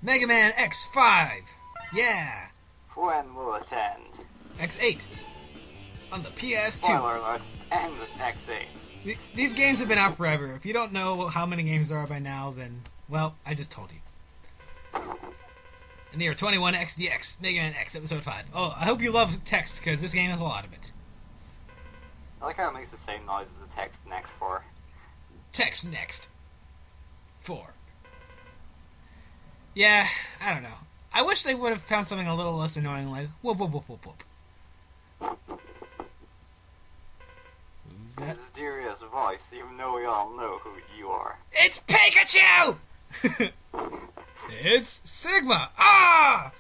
Mega Man X5! Yeah! When will it end? X8. On the PS2. Spoiler alert, it ends at X8. These games have been out forever. If you don't know how many games there are by now, then, well, I just told you. And there are 21 XDX, Mega Man X Episode 5. Oh, I hope you love text, because this game has a lot of it. I like how it makes the same noise as the text next 4. Text next. 4. Yeah, I don't know. I wish they would have found something a little less annoying, like whoop whoop whoop whoop whoop. Who's that? Mysterious voice, even though we all know who you are. It's Pikachu! It's Sigma! Ah!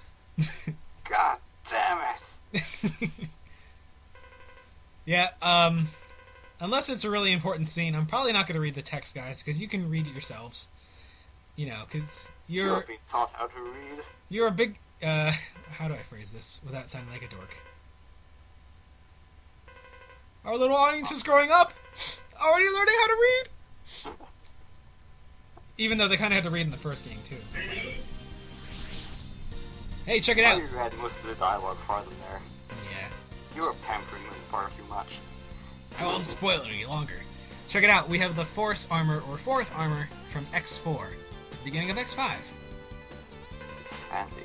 God damn it! Yeah, unless it's a really important scene, I'm probably not going to read the text, guys, because you can read it yourselves. You know, because You're not being taught how to read. you're a big, how do I phrase this without sounding like a dork? Our little audience is growing up! Already learning how to read! Even though they kind of had to read in the first game, too. Hey, check it out! You read most of the dialogue for them there. Yeah. You were pampering them far too much. I won't spoil it any longer. Check it out, we have the Force Armor, or Fourth Armor, from X4. At the beginning of X5. Fancy.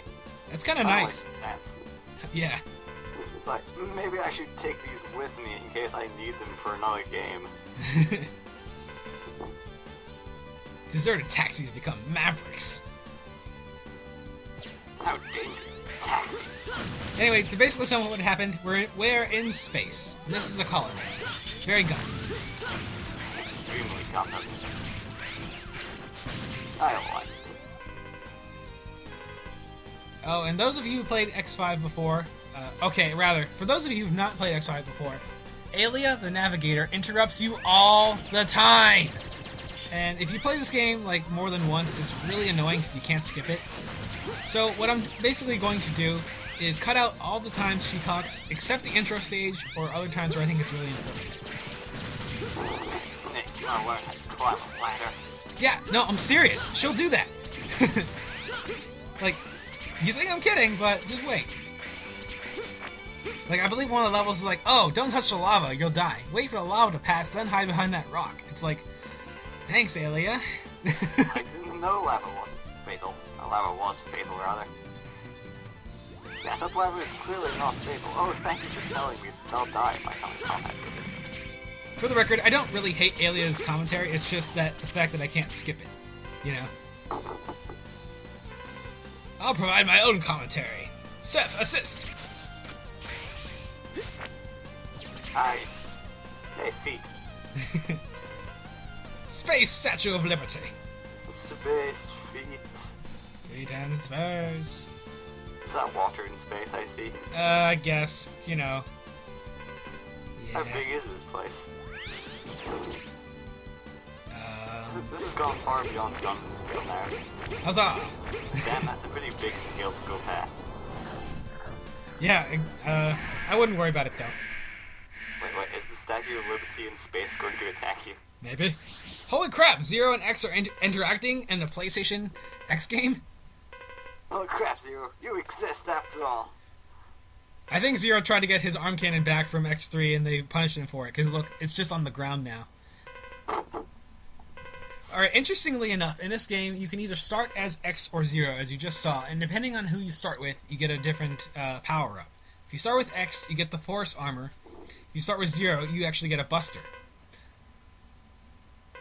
That's kind of nice. Makes sense. Yeah. It's like, maybe I should take these with me in case I need them for another game. Deserted taxis become mavericks. How dangerous. Taxi. Anyway, to basically sum up what happened, we're in space. And this is a colony. It's very Gundam. Extremely Gundam. I don't like it. Oh, and those of you who played X5 before, for those of you who've not played X5 before, Alia, the Navigator, interrupts you all the time! And if you play this game, like, more than once, it's really annoying because you can't skip it. So, what I'm basically going to do is cut out all the times she talks, except the intro stage, or other times where I think it's really important. Snake, you wanna learn how to climb a ladder? Yeah, no, I'm serious. She'll do that. Like, you think I'm kidding, but just wait. Like, I believe one of the levels is like, oh, don't touch the lava, you'll die. Wait for the lava to pass, then hide behind that rock. It's like, thanks, Alia. Like, no lava wasn't fatal. No, lava was fatal, rather. Yes, that lava is clearly not fatal. Oh, thank you for telling me that I'll die if I come in contact with it. For the record, I don't really hate Alia's commentary, it's just that the fact that I can't skip it. You know? I'll provide my own commentary. Seth, assist! Hey, feet. Space Statue of Liberty. Space feet. Feet and space. Is that water in space, I see? I guess, you know. Yeah. How big is this place? This has gone far beyond Gundam scale now. Huzzah! Damn, that's a pretty big scale to go past. Yeah, I wouldn't worry about it though. Wait, is the Statue of Liberty in space going to attack you? Maybe. Holy crap, Zero and X are interacting in the PlayStation X game? Oh crap, Zero, you exist after all. I think Zero tried to get his arm cannon back from X3 and they punished him for it, because look, it's just on the ground now. Alright, interestingly enough, in this game, you can either start as X or Zero, as you just saw, and depending on who you start with, you get a different power-up. If you start with X, you get the Force Armor. If you start with Zero, you actually get a Buster.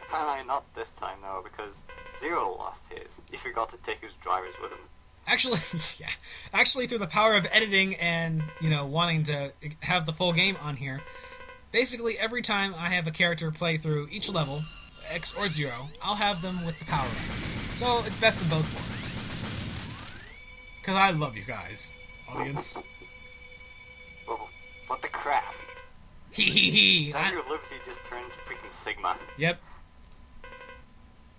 Apparently not this time, though, because Zero lost his. He forgot to take his drivers with him. Actually, yeah. Actually, through the power of editing and, you know, wanting to have the full game on here, basically every time I have a character play through each level, X or Zero, I'll have them with the power up. So it's best of both worlds. Because I love you guys, audience. What the crap? Hee hee hee. Statue of Liberty just turned freaking Sigma. Yep.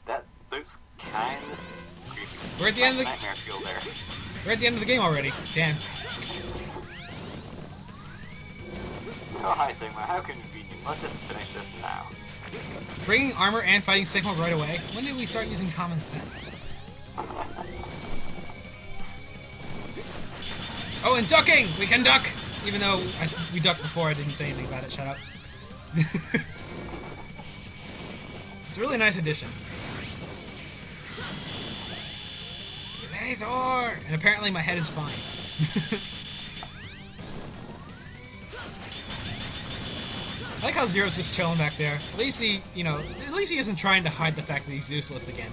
That looks kind of creepy. We're at the end of the nightmare fuel there. We're at the end of the game already. Damn. Oh, hi Sigma, how convenient. Let's just finish this now. Bringing armor and fighting Sigma right away? When did we start using common sense? Oh, and ducking! We can duck! Even though we ducked before, I didn't say anything about it. Shut up. It's a really nice addition. Laser! And apparently my head is fine. I like how Zero's just chilling back there. At least he, at least he isn't trying to hide the fact that he's useless again.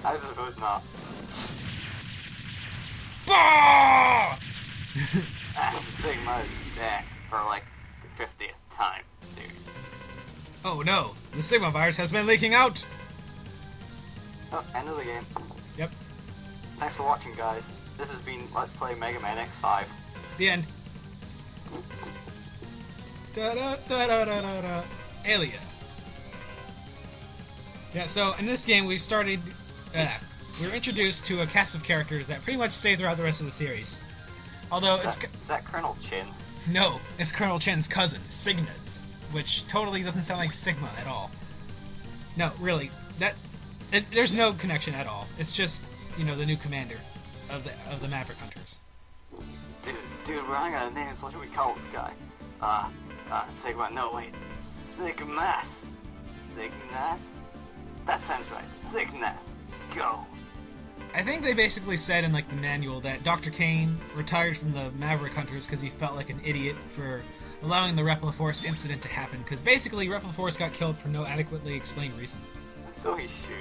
I suppose not. Bah! Sigma is decked for like the 50th time in the series. Oh no, the Sigma virus has been leaking out! Oh, end of the game. Yep. Thanks for watching, guys. This has been Let's Play Mega Man X5. The end. Da-da-da-da-da-da. Alia. Yeah, so in this game we were introduced to a cast of characters that pretty much stay throughout the rest of the series. Although is that Colonel Chin? No, it's Colonel Chin's cousin, Cygnus, which totally doesn't sound like Sigma at all. No, really, there's no connection at all. It's just, the new commander of the Maverick Hunters. Dude, we're running out of names. What should we call this guy? Sigma. No, wait, Sigmas. Cygnus? That sounds right. Cygnus. Go. I think they basically said in the manual that Dr. Kane retired from the Maverick Hunters because he felt like an idiot for allowing the Repliforce incident to happen, because basically Repliforce got killed for no adequately explained reason. So he should.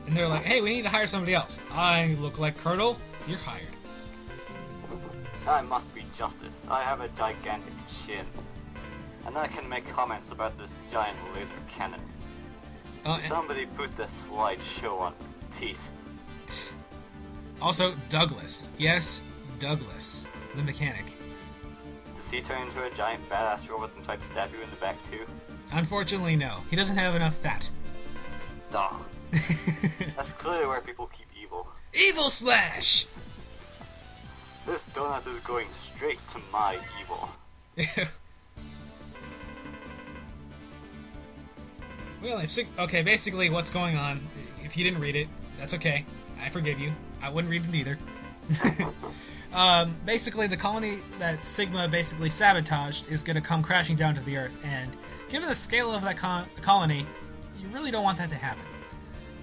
And they're like, hey, we need to hire somebody else. I look like Colonel. You're hired. I must be justice. I have a gigantic chin. And I can make comments about this giant laser cannon. Somebody put the slideshow on repeat. Also, Douglas. Yes, Douglas. The mechanic. Does he turn into a giant badass robot and try to stab you in the back too? Unfortunately, no. He doesn't have enough fat. Duh. That's clearly where people keep evil. Evil Slash! This donut is going straight to my evil. Well, okay, basically what's going on, if you didn't read it, that's okay. I forgive you. I wouldn't read it either. Basically, the colony that Sigma basically sabotaged is going to come crashing down to the Earth, and given the scale of that colony, you really don't want that to happen.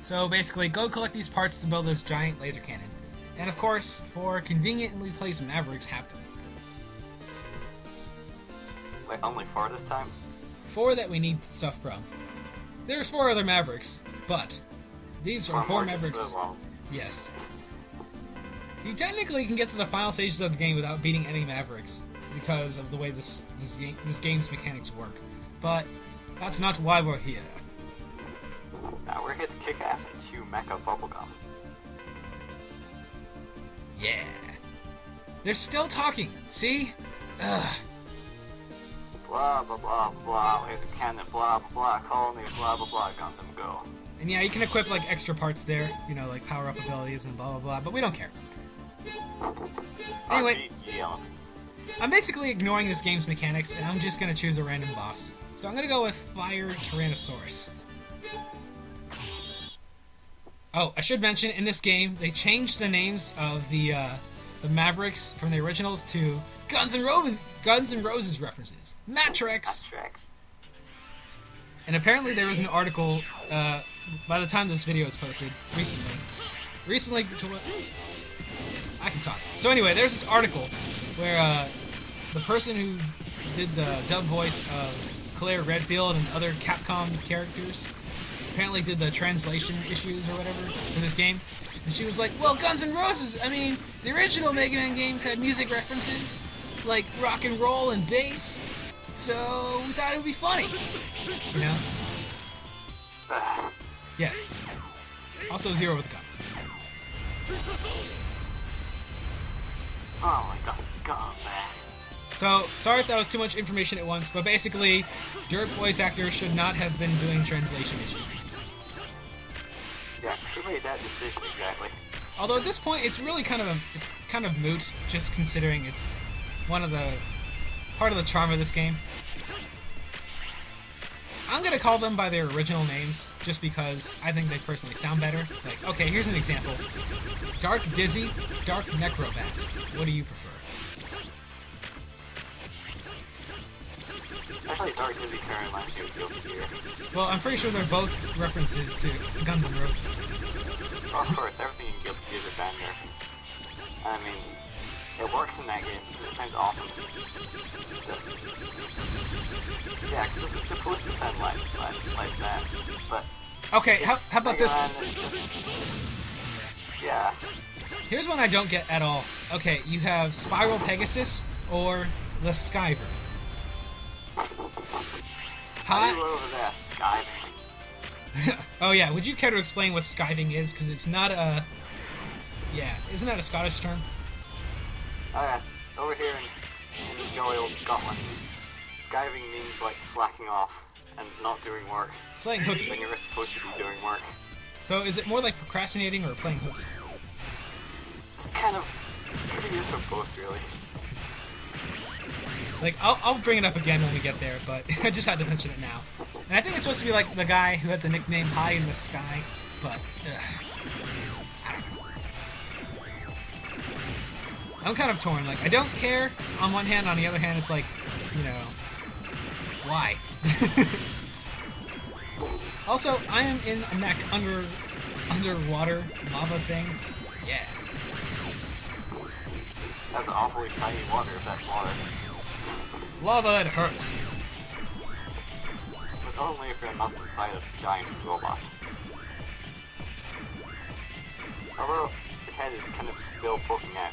So basically, go collect these parts to build this giant laser cannon. And of course, 4 conveniently placed Mavericks have them. Wait, only 4 this time? 4 that we need stuff from. There's 4 other Mavericks, but these are 4 Mavericks. Yes. You technically can get to the final stages of the game without beating any Mavericks, because of the way this game's mechanics work. But that's not why we're here. Now we're here to kick ass and chew mecha bubblegum. Yeah. They're still talking, see? Ugh. Blah blah blah blah, laser cannon, blah blah blah, colony, blah blah blah, Gundam go. And yeah, you can equip extra parts there, like power-up abilities and blah blah blah, but we don't care. Anyway, I'm basically ignoring this game's mechanics, and I'm just gonna choose a random boss. So I'm gonna go with Fire Tyrannosaurus. Oh, I should mention, in this game, they changed the names of the Mavericks from the originals to Guns N' Roses references. Matrix! And apparently there was an article, by the time this video is posted, recently, I can talk. So anyway, there's this article where the person who did the dub voice of Claire Redfield and other Capcom characters apparently did the translation issues or whatever for this game. And she was like, well, Guns N' Roses, I mean, the original Mega Man games had music references, like rock and roll and bass, so we thought it would be funny. You know? Yes. Also Zero with a gun. Oh my god, man. So, sorry if that was too much information at once, but basically, Derp voice actors should not have been doing translation issues. Yeah, who made that decision exactly? Although at this point, it's really kind of moot, just considering it's part of the charm of this game. I'm I'm gonna call them by their original names, just because I think they personally sound better. Like, okay, here's an example. Dark Dizzy, Dark Necrobat. What do you prefer? Actually, Dark Dizzy kind of reminds me of Guilty Gear. Well, I'm pretty sure they're both references to Guns N' Roses. Well, of course, everything in Guilty Gear is a band reference. I mean, it works in that game. It sounds awesome. Yeah, because it was supposed to sound like that, but... Okay, how about this? Yeah. Here's one I don't get at all. Okay, you have Spiral Pegasus or the Skyver. How do you go over that skiving? Oh yeah, would you care to explain what skiving is? Because it's not a... Yeah, isn't that a Scottish term? Oh yes, over here in jolly old Scotland, skiving means like slacking off and not doing work. Playing hooky. When you're supposed to be doing work. So is it more like procrastinating or playing hooky? It's kind of... could be used for both, really. Like, I'll bring it up again when we get there, but I just had to mention it now. And I think it's supposed to be like the guy who had the nickname High in the Sky, but... I don't know. I'm kind of torn. Like, I don't care on one hand, on the other hand, it's like, you know... Why? Also, I am in a mech underwater lava thing. Yeah. That's awfully shiny water if that's water. Lava, it hurts. But only if you're not inside a giant robot. Although, his head is kind of still poking out.